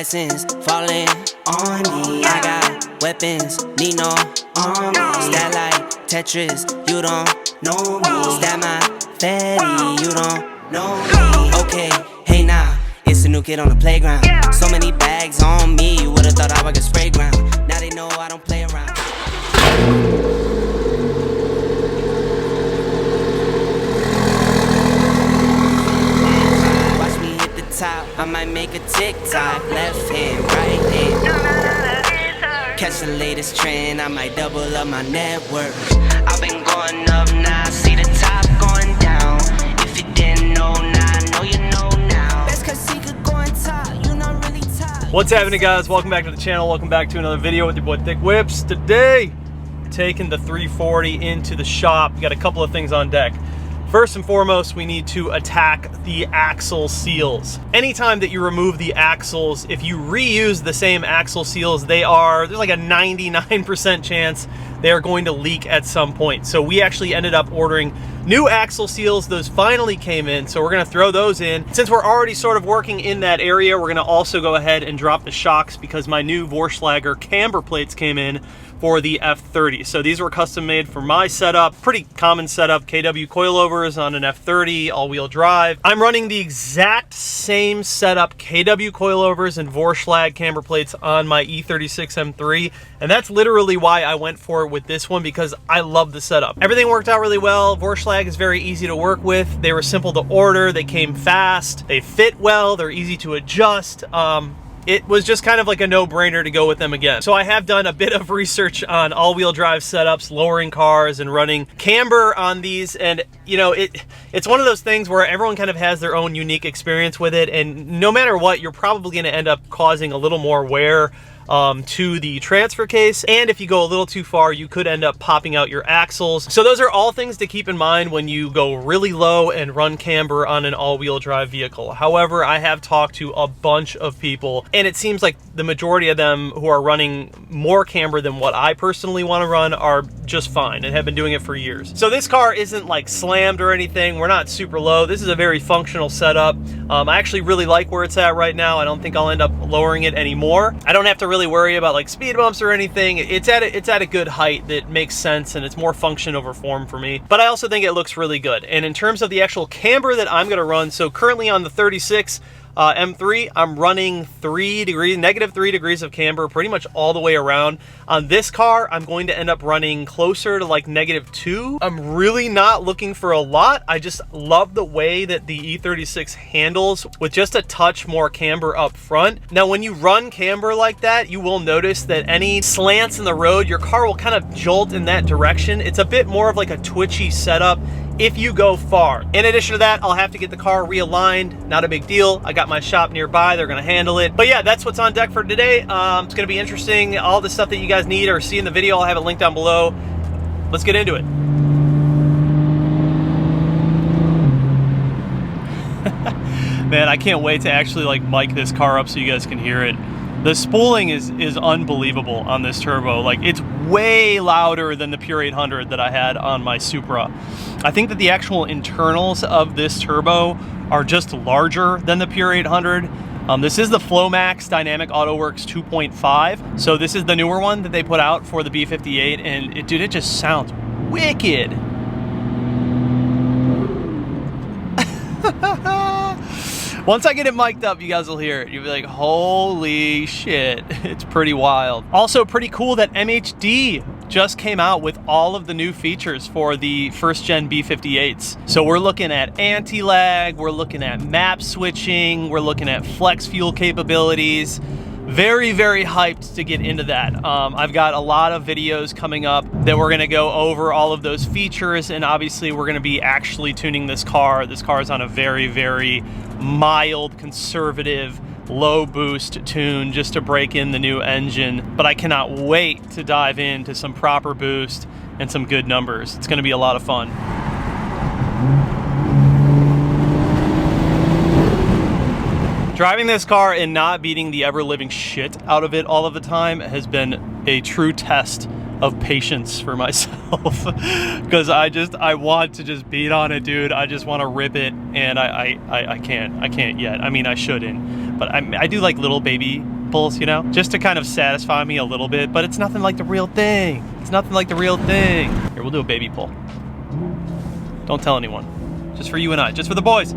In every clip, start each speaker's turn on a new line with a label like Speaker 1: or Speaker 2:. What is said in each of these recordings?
Speaker 1: blessings falling on me. I got weapons, need no army. Stat like Tetris, you don't know me. Stat my fatty, you don't know me. Okay, hey now, it's a new kid on the playground. So many bags on me, you would've thought I would get spray ground. Now they know I don't play around. Watch me hit the top, I might make a TikTok. Left hand, right hand. Catch the latest trend, I might double up my net worth. I've been going up now, see the top going down. If you didn't know now, I know you know now. Best cause he could go on top, you not really top.
Speaker 2: What's happening, guys? Welcome back to the channel. Welcome back to another video with your boy Thick Whips. Today, taking the 340 into the shop. We got a couple of things on deck. First and foremost, we need to attack the axle seals. Anytime that you remove the axles, if you reuse the same axle seals, there's like a 99% chance they are going to leak at some point. So we actually ended up ordering new axle seals. Those finally came in, so we're gonna throw those in. Since we're already sort of working in that area, we're gonna also go ahead and drop the shocks because my new Vorshlag camber plates came in for the F30. So these were custom made for my setup. Pretty common setup, KW coilovers on an F30, all-wheel drive. I'm running the exact same setup, KW coilovers and Vorshlag camber plates on my E36 M3, and that's literally why I went for it with this one, because I love the setup. Everything worked out really well. Vorshlag is very easy to work with. They were simple to order, they came fast, they fit well, they're easy to adjust. It was just kind of like a no-brainer to go with them again. So I have done a bit of research on all-wheel drive setups, lowering cars and running camber on these, and you know, it's one of those things where everyone kind of has their own unique experience with it, and no matter what, you're probably gonna end up causing a little more wear to the transfer case, and if you go a little too far, you could end up popping out your axles. So those are all things to keep in mind when you go really low and run camber on an all-wheel drive vehicle. However, I have talked to a bunch of people, and it seems like the majority of them who are running more camber than what I personally want to run are just fine and have been doing it for years. So this car isn't like slammed or anything. We're not super low. This is a very functional setup. I actually really like where it's at right now. I don't think I'll end up lowering it anymore. I don't have to really worry about like speed bumps or anything. It's at a good height that makes sense, and it's more function over form for me. But I also think it looks really good. And in terms of the actual camber that I'm gonna run, so currently on the 36 M3, I'm running negative 3 degrees of camber pretty much all the way around. On this car, I'm going to end up running closer to like -2. I'm really not looking for a lot. I just love the way that the E36 handles with just a touch more camber up front. Now, when you run camber like that, you will notice that any slants in the road, your car will kind of jolt in that direction. It's a bit more of like a twitchy setup if you go far. In addition to that, I'll have to get the car realigned. Not a big deal. I got my shop nearby. They're gonna handle it. But yeah, that's what's on deck for today. It's gonna be interesting. All the stuff that you guys need or see in the video, I'll have it linked down below. Let's get into it. Man, I can't wait to actually like mic this car up so you guys can hear it. The spooling is unbelievable on this turbo. Like, it's way louder than the Pure 800 that I had on my Supra. I think that the actual internals of this turbo are just larger than the Pure 800. This is the Flowmax Dynamic AutoWorks 2.5. So this is the newer one that they put out for the B58, and dude, it just sounds wicked. Once I get it mic'd up, you guys will hear it. You'll be like, holy shit, it's pretty wild. Also pretty cool that MHD just came out with all of the new features for the first gen B58s. So we're looking at anti-lag, we're looking at map switching, we're looking at flex fuel capabilities. Very, very hyped to get into that. I've got a lot of videos coming up that we're gonna go over all of those features, and obviously we're gonna be actually tuning this car. This car is on a very, very mild, conservative, low boost tune just to break in the new engine. But I cannot wait to dive into some proper boost and some good numbers. It's gonna be a lot of fun. Driving this car and not beating the ever-living shit out of it all of the time has been a true test of patience for myself. Because I want to just beat on it, dude. I just want to rip it, and I can't yet. I mean, I shouldn't, but I do like little baby pulls, you know, just to kind of satisfy me a little bit, but it's nothing like the real thing. It's nothing like the real thing. Here, we'll do a baby pull. Don't tell anyone. Just for you and I, just for the boys.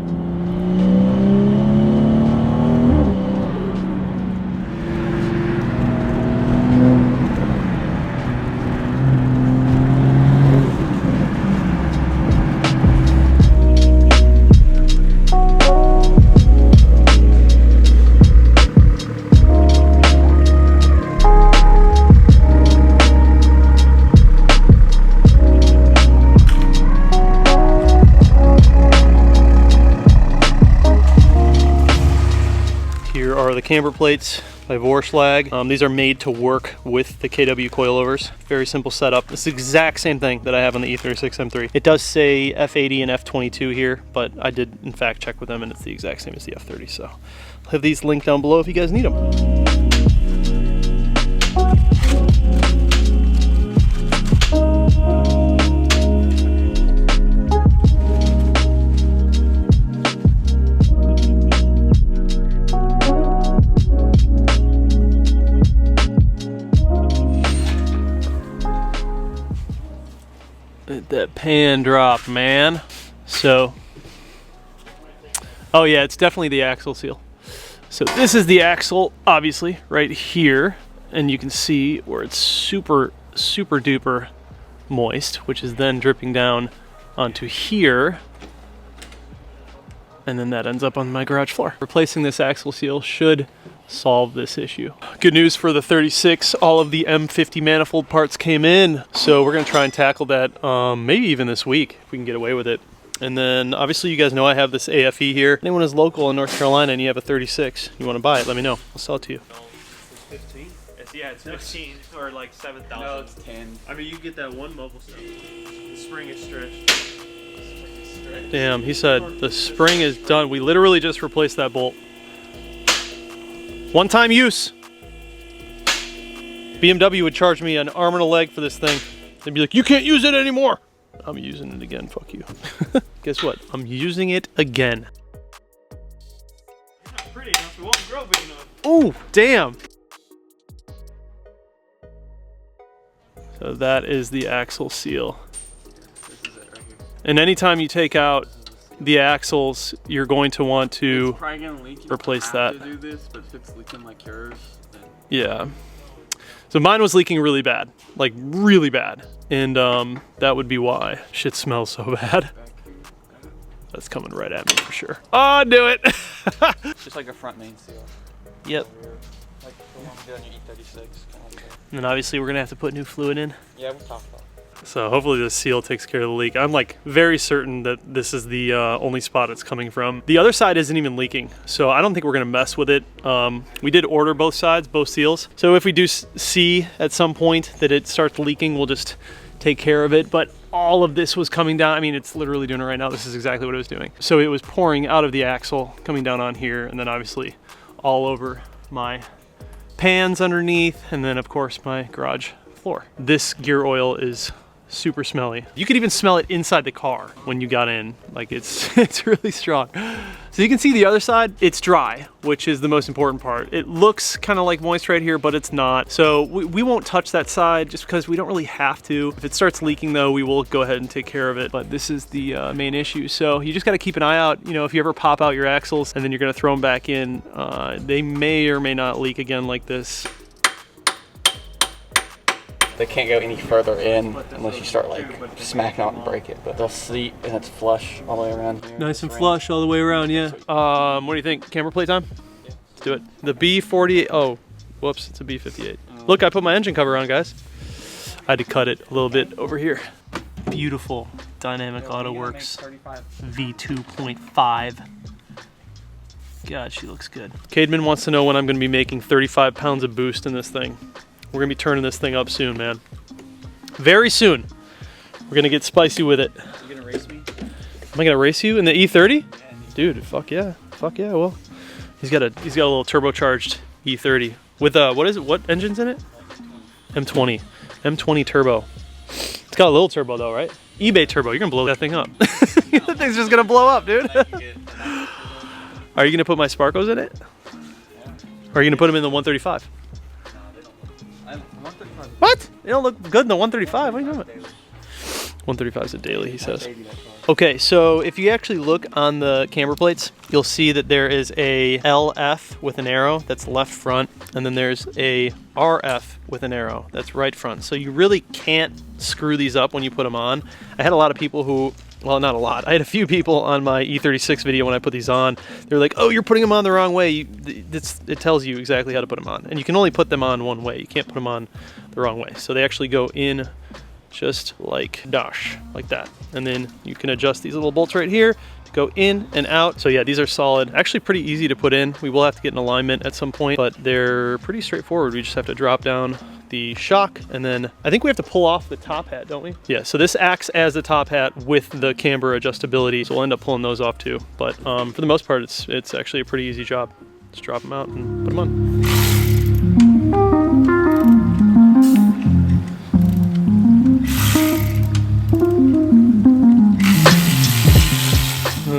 Speaker 2: The camber plates by Vorshlag. These are made to work with the KW coilovers. Very simple setup. It's the exact same thing that I have on the E36 M3. It does say F80 and F22 here, but I did in fact check with them and it's the exact same as the F30. So I'll have these linked down below if you guys need them. That pan drop, man. So, oh yeah, it's definitely the axle seal. So this is the axle, obviously, right here. And you can see where it's super, super duper moist, which is then dripping down onto here. And then that ends up on my garage floor. Replacing this axle seal should solve this issue. Good news for the 36, all of the M50 manifold parts came in. So we're gonna try and tackle that maybe even this week, if we can get away with it. And then obviously you guys know I have this AFE here. Anyone is local in North Carolina and you have a 36, you wanna buy it, let me know. I'll sell it to you.
Speaker 3: No, it's 15?
Speaker 2: Yeah, it's 15 or like 7,000.
Speaker 3: No, it's 10.
Speaker 2: I mean, you get that one mobile stuff. The spring is stretched. Damn, he said the spring is done. We literally just replaced that bolt. One-time use. BMW would charge me an arm and a leg for this thing. They'd be like, you can't use it anymore. I'm using it again, fuck you. Guess what? I'm using it again.
Speaker 3: It's not pretty enough, it won't grow big enough.
Speaker 2: Oh, damn. So that is the axle seal.
Speaker 3: This is it right here.
Speaker 2: And anytime you take out the axles, you're going to want to
Speaker 3: It's probably gonna leak.
Speaker 2: replace
Speaker 3: have
Speaker 2: that.
Speaker 3: to do this, but if it's leaking like yours, then
Speaker 2: Yeah. So mine was leaking really bad, like really bad. And that would be why. Shit smells so bad.
Speaker 3: back here.
Speaker 2: That's coming right at me for sure. Oh, I knew it.
Speaker 3: It's just like a front main seal.
Speaker 2: Yep.
Speaker 3: Over here. Like the one we did on your E36. Kind of like
Speaker 2: And then obviously we're gonna have to put new fluid in.
Speaker 3: yeah, we'll talk about it.
Speaker 2: So hopefully this seal takes care of the leak. I'm like very certain that this is the only spot it's coming from. The other side isn't even leaking, so I don't think we're gonna mess with it. We did order both sides, both seals. So if we do see at some point that it starts leaking, we'll just take care of it. But all of this was coming down. I mean, it's literally doing it right now. This is exactly what it was doing. So it was pouring out of the axle, coming down on here, and then obviously all over my pans underneath, and then of course my garage floor. This gear oil is super smelly. You could even smell it inside the car when you got in. Like it's really strong. So you can see the other side, it's dry, which is the most important part. It looks kind of like moist right here, but it's not. So we won't touch that side just because we don't really have to. If it starts leaking though, we will go ahead and take care of it. But this is the main issue. So you just got to keep an eye out. You know, if you ever pop out your axles and then you're gonna throw them back in, they may or may not leak again like this.
Speaker 3: They can't go any further in unless you start like smacking out and break it. But they'll seat and it's flush all the way around here.
Speaker 2: Nice and flush all the way around, yeah. What do you think? Camber plate time?
Speaker 3: Yeah.
Speaker 2: Let's do it. The B48, oh, whoops, it's a B58. Look, I put my engine cover on, guys. I had to cut it a little bit over here. Beautiful Dynamic Auto Works V2.5. God, she looks good. Cademan wants to know when I'm gonna be making 35 pounds of boost in this thing. We're gonna be turning this thing up soon, man. Very soon. We're gonna get spicy with it.
Speaker 3: You gonna race me?
Speaker 2: Am I gonna race you in the E30?
Speaker 3: Yeah,
Speaker 2: Dude, fuck yeah. Fuck yeah, well. He's got a little turbocharged E30. With what is it? What engine's in it? M20. M20 turbo. It's got a little turbo though, right? eBay turbo. You're gonna blow that thing up. That thing's just gonna blow up, dude. Are you gonna put my Sparkos in it? Or are you gonna put them in the 135? What? They don't look good in the 135. What are you doing? 135 is a daily, he says. Okay, so if you actually look on the camber plates, you'll see that there is a LF with an arrow, that's left front, and then there's a RF with an arrow, that's right front. So you really can't screw these up when you put them on. I had a lot of people who, well, not a lot, I had a few people on my E36 video when I put these on. They're like, oh, you're putting them on the wrong way. It tells you exactly how to put them on. And you can only put them on one way. You can't put them on the wrong way. So they actually go in just like dash, like that. And then you can adjust these little bolts right here to go in and out. So yeah, these are solid. Actually pretty easy to put in. We will have to get an alignment at some point, but they're pretty straightforward. We just have to drop down the shock, and then I think we have to pull off the top hat, don't we? Yeah, so this acts as the top hat with the camber adjustability, so we'll end up pulling those off too. But for the most part, it's actually a pretty easy job. Just drop them out and put them on.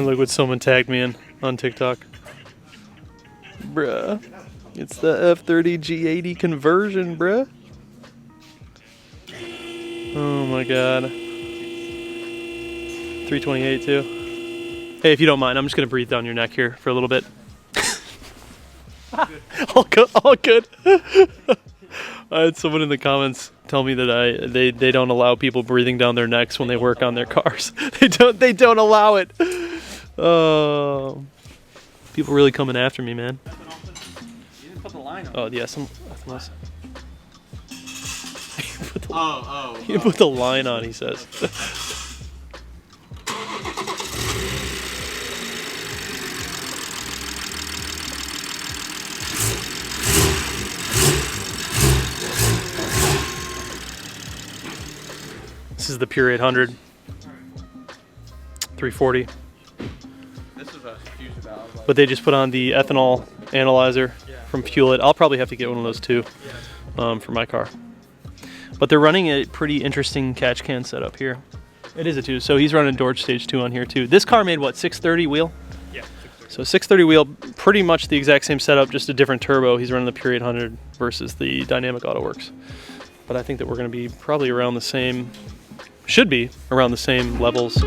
Speaker 2: Look what someone tagged me in on TikTok. Bruh, it's the F30 G80 conversion, bruh. Oh my god. 328 too. Hey, if you don't mind, I'm just gonna breathe down your neck here for a little bit. All good, all good. I had someone in the comments tell me that they don't allow people breathing down their necks when they work on their cars. They don't allow it. Oh, people really coming after me, man.
Speaker 3: You didn't put the line on.
Speaker 2: Oh yeah, nothing else.
Speaker 3: You
Speaker 2: put the line on, he says. This is the Pure 800, 340.
Speaker 3: This is what I was confused about.
Speaker 2: But they just put on the ethanol analyzer from Fuel It. I'll probably have to get one of those too for my car. But they're running a pretty interesting catch can setup here. It is a 2, so he's running Dorch Stage 2 on here too. This car made what, 630 wheel?
Speaker 3: Yeah, 630.
Speaker 2: So 630 wheel, pretty much the exact same setup, just a different turbo. He's running the Pure 800 versus the Dynamic AutoWorks. But I think that we're gonna be probably around the same, should be around the same levels.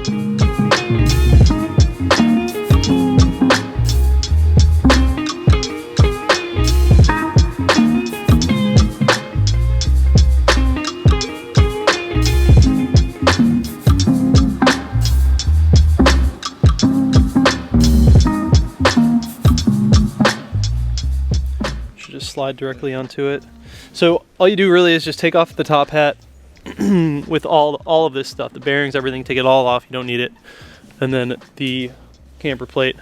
Speaker 2: Slide directly onto it. So all you do really is just take off the top hat with all of this stuff, the bearings, everything, take it all off, you don't need it. And then the camber plate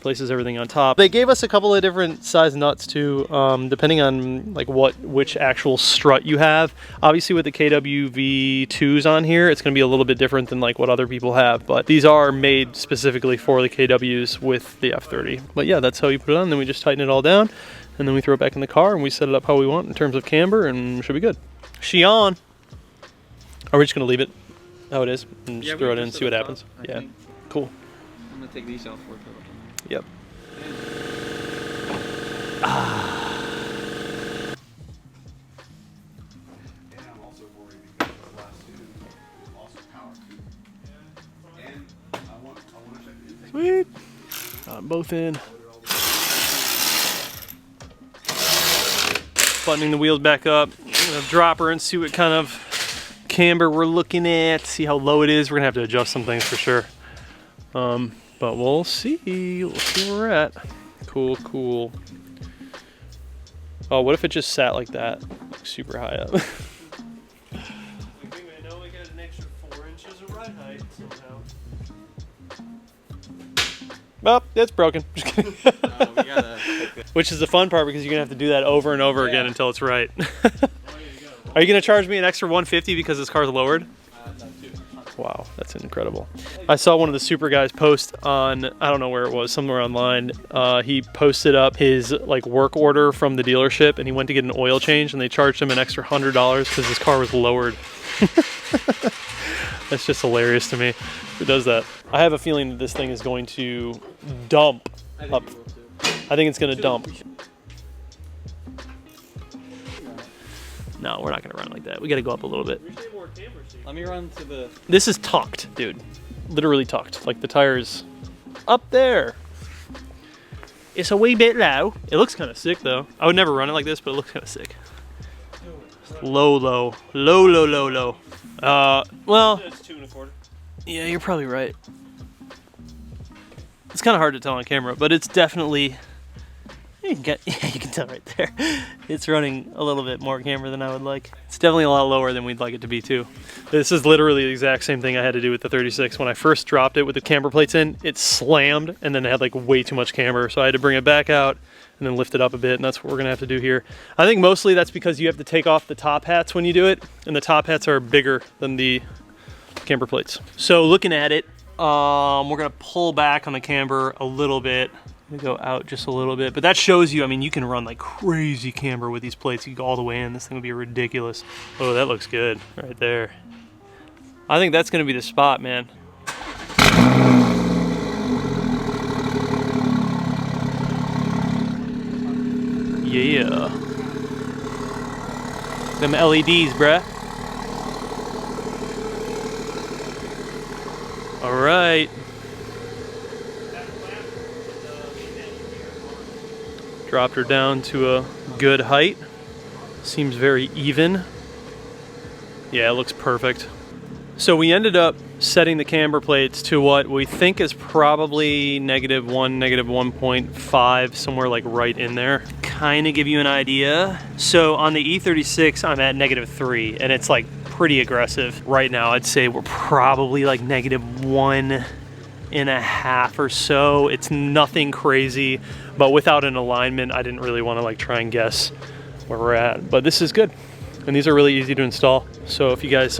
Speaker 2: places everything on top. They gave us a couple of different size nuts too, depending on like which actual strut you have. Obviously with the KW V2s on here, it's gonna be a little bit different than like what other people have, but these are made specifically for the KWs with the F30. But yeah, that's how you put it on, then we just tighten it all down, and then we throw it back in the car and we set it up how we want in terms of camber, and should be good. Xi'an. Are we just gonna leave it how it is and just throw it in and see what happens? Yeah, cool.
Speaker 3: I'm gonna take these out for it.
Speaker 2: Yep. Sweet. Got them both in. Buttoning the wheels back up. I'm gonna drop her and see what kind of camber we're looking at. See how low it is. We're gonna have to adjust some things for sure. But we'll see. We'll see where we're at. Cool, cool. Oh, what if it just sat like that? Super high up. I know we got an extra 4 inches of ride height somehow. Oh, it's broken. Just kidding. Which is the fun part, because you're gonna have to do that over and over again until it's right. Are you gonna charge me an extra $150 because this car's lowered? Wow, that's incredible. I saw one of the super guys post on, I don't know where it was, somewhere online. He posted up his like work order from the dealership, and he went to get an oil change, and they charged him an extra $100 because his car was lowered. That's just hilarious to me. Who does that? I have a feeling that this thing is going to dump up. I think it's gonna dump. No, we're not gonna run like that. We gotta go up a little bit.
Speaker 3: Let me run to the...
Speaker 2: This is tucked, dude. Literally tucked. Like the tire's up there. It's a wee bit low. It looks kind of sick though. I would never run it like this, but it looks kind of sick. Low, low. Low, low, low, low. Well...
Speaker 3: It's 2 1/4.
Speaker 2: Yeah, you're probably right. It's kind of hard to tell on camera, but it's definitely... You can tell right there. It's running a little bit more camber than I would like. It's definitely a lot lower than we'd like it to be too. This is literally the exact same thing I had to do with the 36. When I first dropped it with the camber plates in, it slammed and then it had like way too much camber. So I had to bring it back out and then lift it up a bit, and that's what we're gonna have to do here. I think mostly that's because you have to take off the top hats when you do it, and the top hats are bigger than the camber plates. So looking at it, we're gonna pull back on the camber a little bit. I'm gonna go out just a little bit, but that shows you, I mean, you can run like crazy camber with these plates. You go all the way in, this thing would be ridiculous. Oh, that looks good right there. I think that's gonna be the spot, man. Yeah. Them LEDs, bruh. All right. Dropped her down to a good height. Seems very even. Yeah, it looks perfect. So we ended up setting the camber plates to what we think is probably -1, -1.5, somewhere like right in there. Kind of give you an idea. So on the E36, I'm at -3, and it's like pretty aggressive. Right now, I'd say we're probably like -1.5 or so. It's nothing crazy, but without an alignment, I didn't really want to like try and guess where we're at. But this is good, and these are really easy to install. So if you guys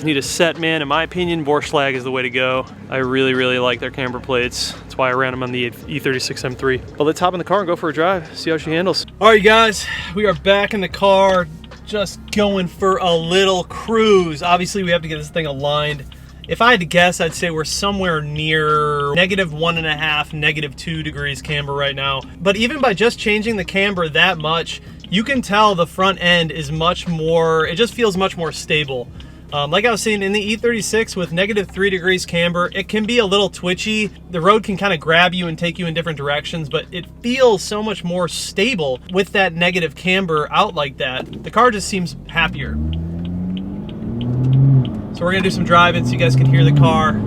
Speaker 2: need a set, man, in my opinion, Vorshlag is the way to go. I really, really like their camber plates. That's why I ran them on the E36 M3. But let's hop in the car and go for a drive, see how she handles. All right, guys, we are back in the car, just going for a little cruise. Obviously, we have to get this thing aligned. If I had to guess, I'd say we're somewhere near -1.5, -2 degrees camber right now. But even by just changing the camber that much, you can tell the front end is much more, it just feels much more stable. Like I was saying, in the E36 with -3 degrees camber, it can be a little twitchy. The road can kind of grab you and take you in different directions, but it feels so much more stable with that negative camber out like that. The car just seems happier. So we're gonna do some driving so you guys can hear the car.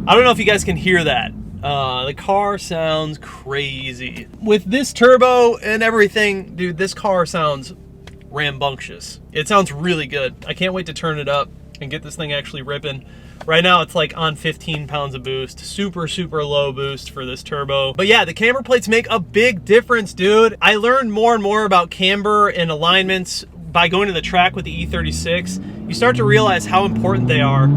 Speaker 2: I don't know if you guys can hear that. The car sounds crazy. With this turbo and everything, dude, this car sounds rambunctious. It sounds really good. I can't wait to turn it up and get this thing actually ripping. Right now it's like on 15 pounds of boost. Super, super low boost for this turbo. But yeah, the camber plates make a big difference, dude. I learned more and more about camber and alignments by going to the track with the E36. You start to realize how important they are.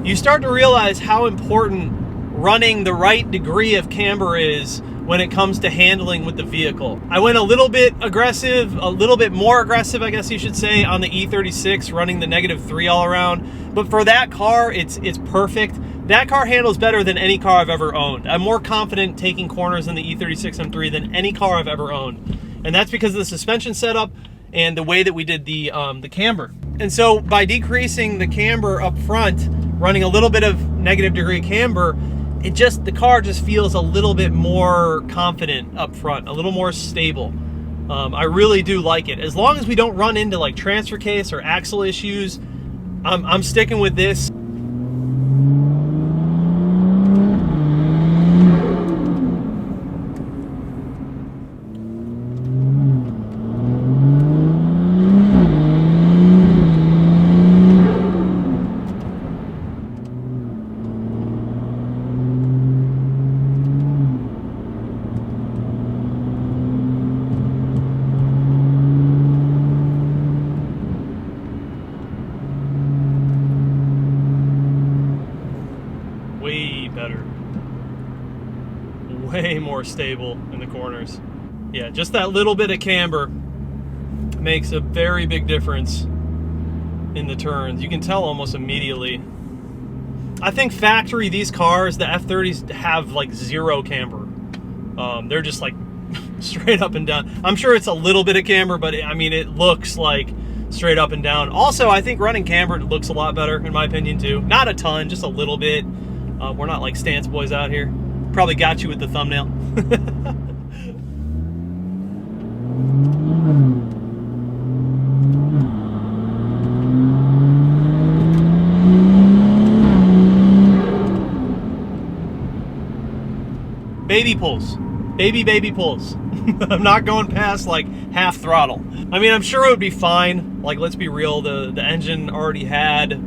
Speaker 2: You start to realize how important running the right degree of camber is when it comes to handling with the vehicle. I went a little bit aggressive, a little bit more aggressive, I guess you should say, on the E36, running the -3 all around. But for that car, it's perfect. That car handles better than any car I've ever owned. I'm more confident taking corners in the E36 M3 than any car I've ever owned. And that's because of the suspension setup and the way that we did the camber. And so by decreasing the camber up front, running a little bit of -degree camber, the car just feels a little bit more confident up front, a little more stable. I really do like it. As long as we don't run into like transfer case or axle issues, I'm sticking with this. Way better. Way more stable in the corners. Yeah, just that little bit of camber makes a very big difference in the turns. You can tell almost immediately. I think factory, these cars, the F30s, have like zero camber. They're just like straight up and down. I'm sure it's a little bit of camber, but I mean, it looks like straight up and down. Also, I think running cambered looks a lot better, in my opinion, too. Not a ton, just a little bit. We're not like stance boys out here. Probably got you with the thumbnail. Baby pulls. Baby pulls. I'm not going past like half throttle. I mean, I'm sure it would be fine. Like, let's be real, the engine already had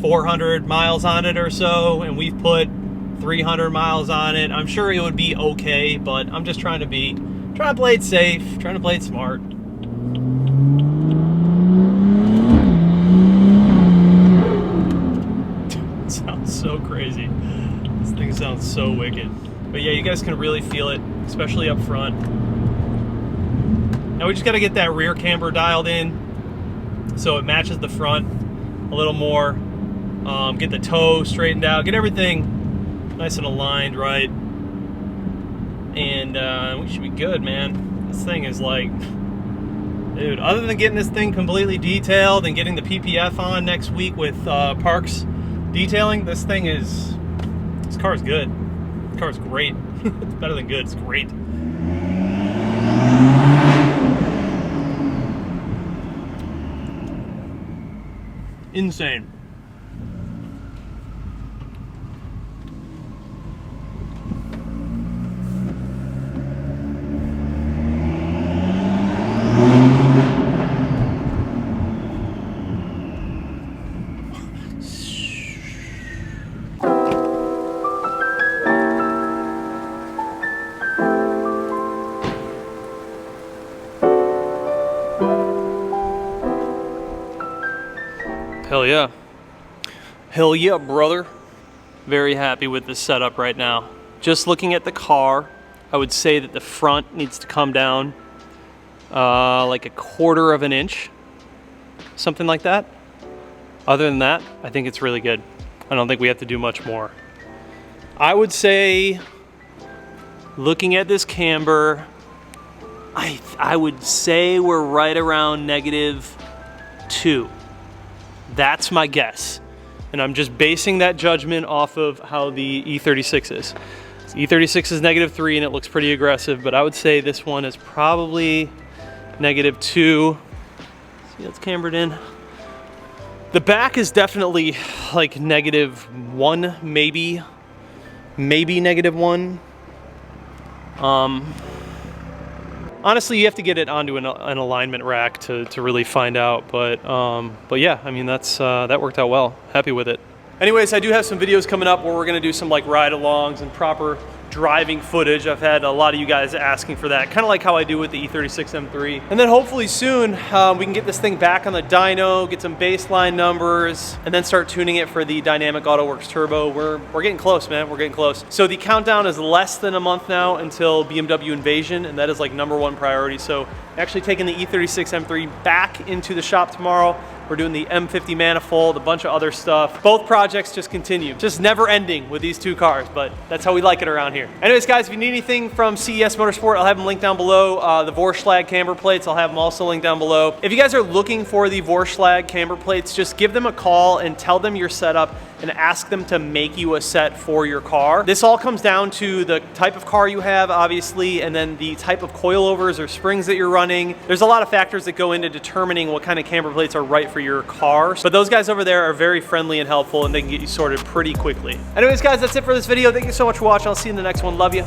Speaker 2: 400 miles on it or so, and we've put 300 miles on it. I'm sure it would be okay, but I'm just trying to play it safe, trying to play it smart. It sounds so crazy. This thing sounds so wicked. But yeah, you guys can really feel it, especially up front. Now we just gotta get that rear camber dialed in so it matches the front a little more. Get the toe straightened out, get everything nice and aligned, right? And we should be good, man. This thing is like, dude, other than getting this thing completely detailed and getting the PPF on next week with Parks Detailing, this car is good. This car is great. It's better than good, it's great. Insane. Hell yeah. Hell yeah, brother. Very happy with this setup right now. Just looking at the car, I would say that the front needs to come down like 1/4 of an inch. Something like that. Other than that, I think it's really good. I don't think we have to do much more. I would say, looking at this camber, I would say we're right around -2. That's my guess. And I'm just basing that judgment off of how the E36 is. E36 is -3 and it looks pretty aggressive, but I would say this one is probably -2. See, it's cambered in. The back is definitely like -1, maybe -1. Honestly, you have to get it onto an alignment rack to really find out, but yeah, I mean, that worked out well. Happy with it. Anyways, I do have some videos coming up where we're gonna do some like ride-alongs and proper driving footage. I've had a lot of you guys asking for that, kind of like how I do with the E36 M3. And then hopefully soon we can get this thing back on the dyno, get some baseline numbers, and then start tuning it for the Dynamic AutoWorks Turbo. We're getting close, man. We're getting close. So the countdown is less than a month now until BMW Invasion, and that is like #1 priority. So actually taking the E36 M3 back into the shop tomorrow. We're doing the M50 manifold, a bunch of other stuff. Both projects just continue. Just never ending with these two cars, but that's how we like it around here. Anyways, guys, if you need anything from CES Motorsport, I'll have them linked down below. The Vorshlag camber plates, I'll have them also linked down below. If you guys are looking for the Vorshlag camber plates, just give them a call and tell them your setup and ask them to make you a set for your car. This all comes down to the type of car you have, obviously, and then the type of coilovers or springs that you're running. There's a lot of factors that go into determining what kind of camber plates are right for your car. But those guys over there are very friendly and helpful, and they can get you sorted pretty quickly. Anyways, guys, that's it for this video. Thank you so much for watching. I'll see you in the next one. Love you.